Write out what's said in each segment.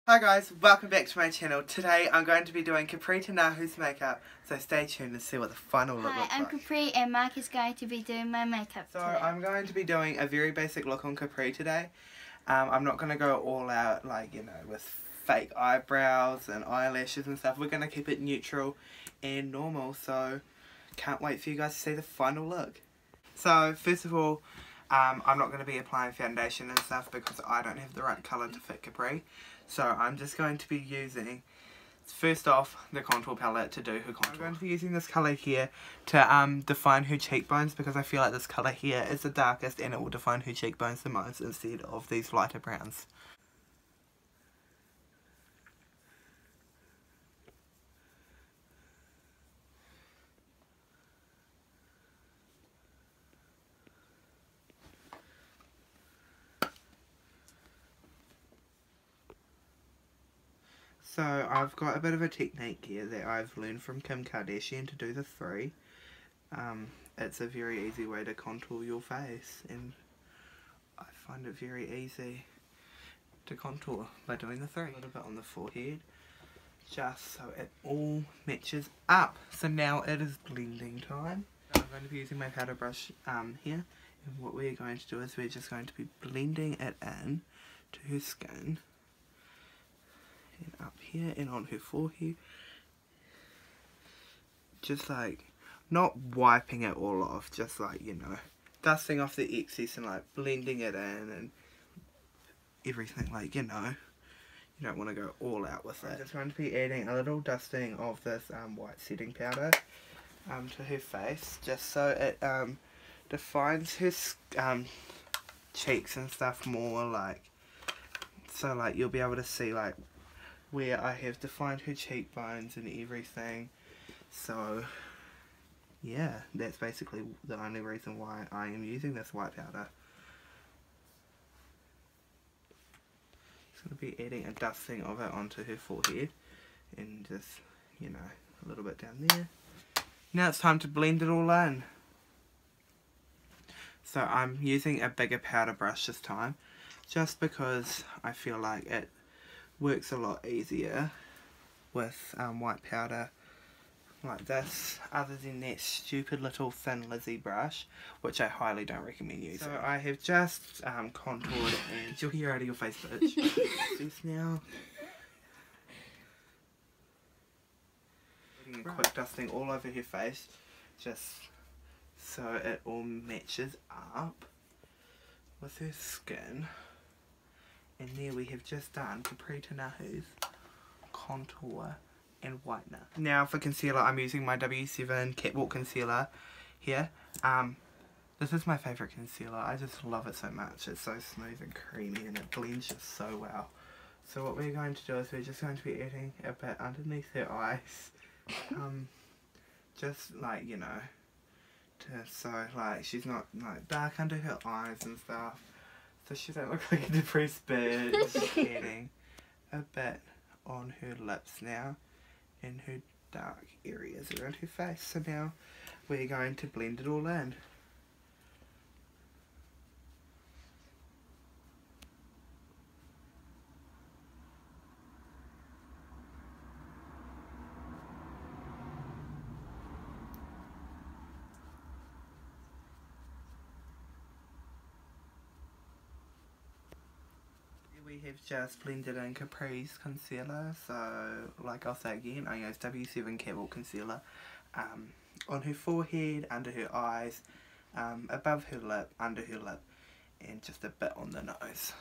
Hi guys, welcome back to my channel. Today I'm going to be doing Kapri TeNahu's makeup, so stay tuned and see what the final look looks like. Hi, I'm Kapri and Mark is going to be doing my makeup today. today. I'm going to be doing a very basic look on Kapri today. I'm not going to go all out like, you know, with fake eyebrows and eyelashes and stuff. We're going to keep it neutral and normal, so can't wait for you guys to see the final look. So first of all, I'm not going to be applying foundation and stuff because I don't have the right colour to fit Kapri. So I'm just going to be using, first off, the contour palette to do her contour. I'm going to be using this colour here to define her cheekbones because I feel like this colour here is the darkest and it will define her cheekbones the most instead of these lighter browns. So I've got a bit of a technique here that I've learned from Kim Kardashian to do the three. It's a very easy way to contour your face, and I find it very easy to contour by doing the three. A little bit on the forehead, just so it all matches up. So now it is blending time. I'm going to be using my powder brush here, and what we're going to do is we're just going to be blending it in to her skin. And up here and on her forehead, just like not wiping it all off, just like, you know, dusting off the excess and like blending it in and everything, like, you know, you don't want to go all out with it. I'm just going to be adding a little dusting of this white setting powder to her face, just so it defines her cheeks and stuff more, like, so like you'll be able to see like where I have defined her cheekbones and everything. So yeah, that's basically the only reason why I am using this white powder. Just going to be adding a dusting of it onto her forehead and just, you know, a little bit down there. Now it's time to blend it all in. So I'm using a bigger powder brush this time, just because I feel like it works a lot easier with white powder like this, other than that stupid little thin Lizzie brush, which I highly don't recommend using. So I have just contoured and get your hair out of your face, bitch. Just now. Getting a quick dusting all over her face, just so it all matches up with her skin. And there we have just done Kapri TeNahu's contour and whitener. Now for concealer, I'm using my W7 Catwalk concealer here. This is my favourite concealer. I just love it so much. It's so smooth and creamy and it blends just so well. So what we're going to do is we're just going to be adding a bit underneath her eyes. Just like, you know, so like she's not like dark under her eyes and stuff. So she don't look like a depressed bitch. Just adding a bit on her lips now and her dark areas around her face. So now we're going to blend it all in. We have just blended in Kapri's concealer, so like I'll say again, I use W7 Catwalk concealer on her forehead, under her eyes, above her lip, under her lip, and just a bit on the nose.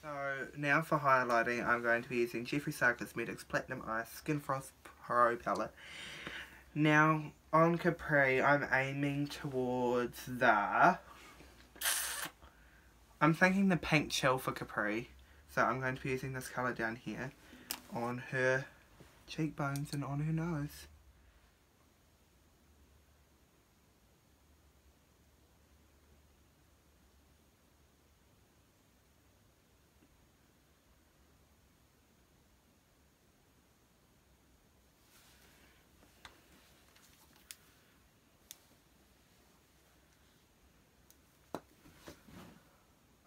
So now for highlighting, I'm going to be using Jeffree Star Cosmetics Platinum Ice Skin Frost Pro palette. Now on Kapri, I'm aiming towards I'm thinking the pink chill for Kapri. So I'm going to be using this colour down here on her cheekbones and on her nose.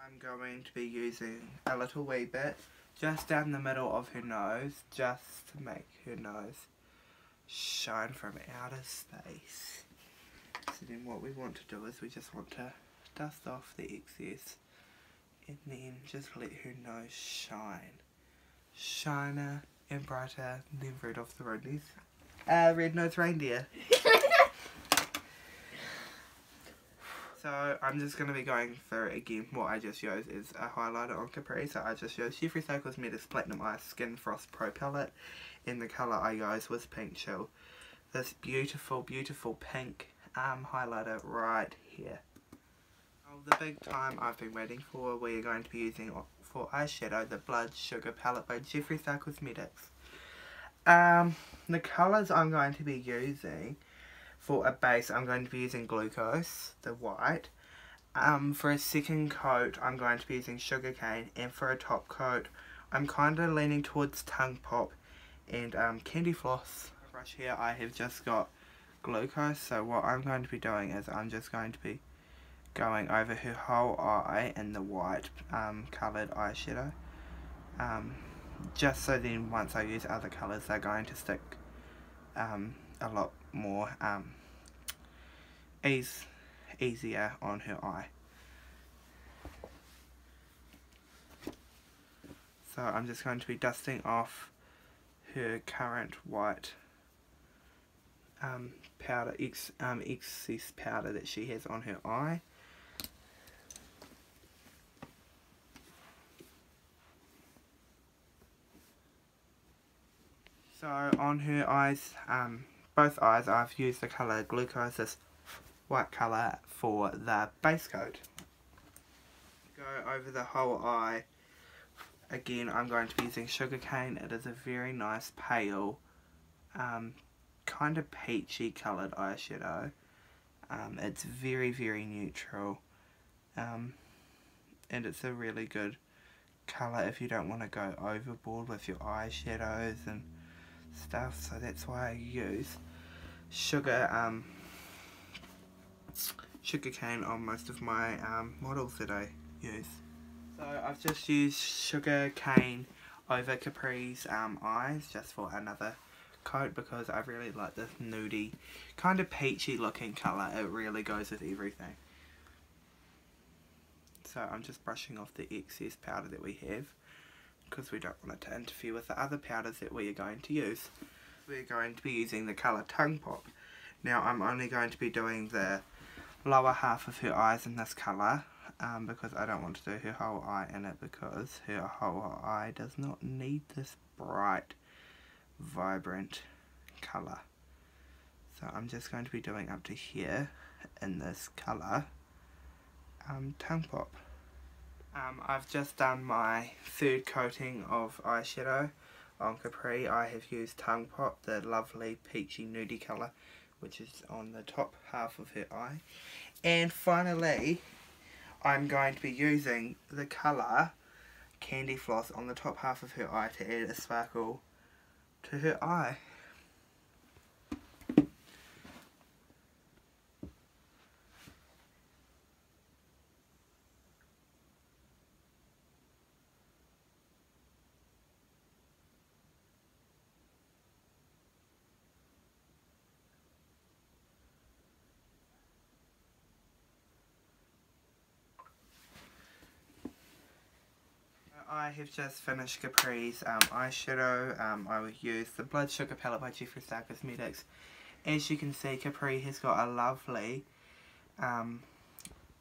I'm going to be using a little wee bit just down the middle of her nose, just to make her nose shine from outer space. So then what we want to do is we just want to dust off the excess and then just let her nose shine. Shiner and brighter than Rudolph the red-nosed reindeer. So I'm just going to be going through again what I just used is a highlighter on Kapri. So I just used Kapri Cosmetics Platinum Ice Skin Frost Pro Palette, and the colour I used was Pink Chill. This beautiful, beautiful pink highlighter right here. Oh, the big time I've been waiting for, we are going to be using for eyeshadow the Blood Sugar Palette by Kapri Cosmetics. The colours I'm going to be using for a base, I'm going to be using Glucose, the white. For a second coat, I'm going to be using Sugarcane, and for a top coat, I'm kind of leaning towards Tongue Pop and Candy Floss. Brush here, I have just got Glucose, so what I'm going to be doing is I'm just going to be going over her whole eye in the white coloured eyeshadow. Just so then once I use other colours, they're going to stick a lot more easier on her eye. So I'm just going to be dusting off her current white powder, excess powder that she has on her eye. So on her eyes, both eyes, I've used the colour Glucose, this white colour, for the base coat. Go over the whole eye. Again, I'm going to be using Sugarcane. It is a very nice pale, kind of peachy coloured eyeshadow. It's very, very neutral, and it's a really good colour if you don't want to go overboard with your eyeshadows and stuff. So that's why I use Sugarcane on most of my models that I use. So I've just used Sugarcane over Kapri's eyes just for another coat because I really like this nudie, kind of peachy looking colour. It really goes with everything. So I'm just brushing off the excess powder that we have because we don't want it to interfere with the other powders that we are going to use. We're going to be using the colour Tongue Pop. Now I'm only going to be doing the lower half of her eyes in this colour because I don't want to do her whole eye in it because her whole eye does not need this bright, vibrant colour. So I'm just going to be doing up to here in this colour Tongue Pop. I've just done my third coating of eyeshadow on Kapri. I have used Tongue Pop, the lovely peachy nudie colour, which is on the top half of her eye. And finally, I'm going to be using the colour Candy Floss on the top half of her eye to add a sparkle to her eye. I have just finished Kapri's eyeshadow. I will use the Blood Sugar Palette by Kapri Cosmetics. As you can see, Kapri has got a lovely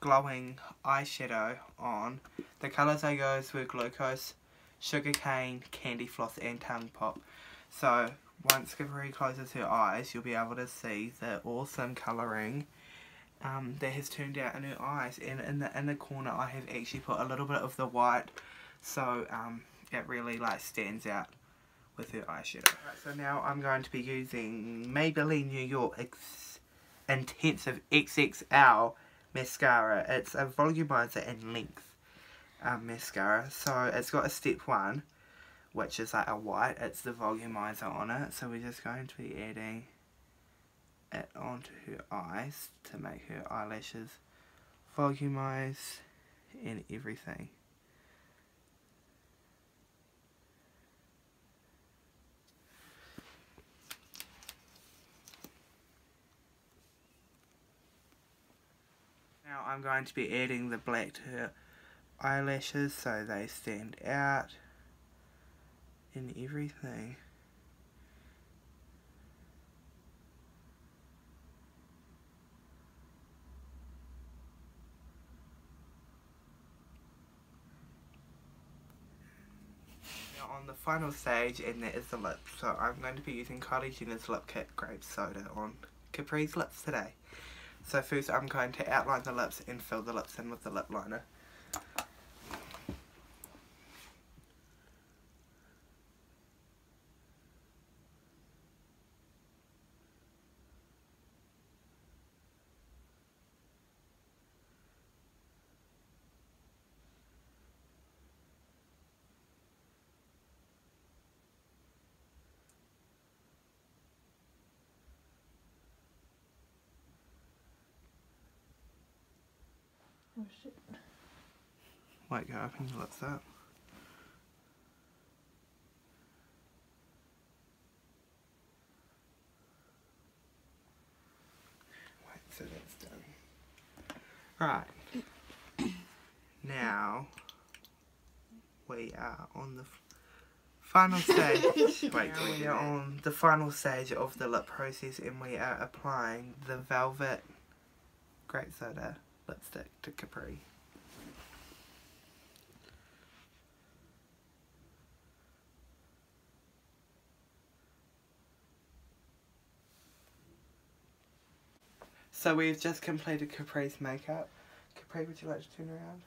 glowing eyeshadow on. The colours I used were Glucose, Sugarcane, Candy Floss and Tongue Pop. So once Kapri closes her eyes, you'll be able to see the awesome colouring that has turned out in her eyes. And in the inner corner I have actually put a little bit of the white, so it really like stands out with her eyeshadow. Right, so now I'm going to be using Maybelline New York Intensive XXL mascara. It's a volumizer and length mascara. So it's got a step 1, which is like a white. It's the volumizer on it. So we're just going to be adding it onto her eyes to make her eyelashes volumize and everything. I'm going to be adding the black to her eyelashes so they stand out in everything. Now on the final stage, and that is the lips. So I'm going to be using Kylie Jenner's Lip Kit Grape Soda on Kapri's lips today. So first I'm going to outline the lips and fill the lips in with the lip liner. Oh shit. Wait, go open your lips up. Wait, so that's done. Right. Now, we are on the final stage. Wait, we are on the final stage of the lip process and we are applying the Velvet Grape Soda lipstick to Kapri. So we've just completed Kapri's makeup. Kapri, would you like to turn around?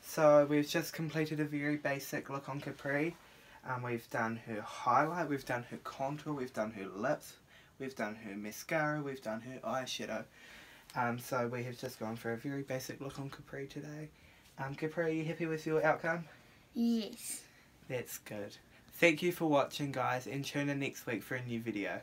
So we've just completed a very basic look on Kapri. We've done her highlight, we've done her contour, we've done her lips, we've done her mascara, we've done her eyeshadow. So we have just gone for a very basic look on Kapri today. Kapri, are you happy with your outcome? Yes. That's good. Thank you for watching, guys, and tune in next week for a new video.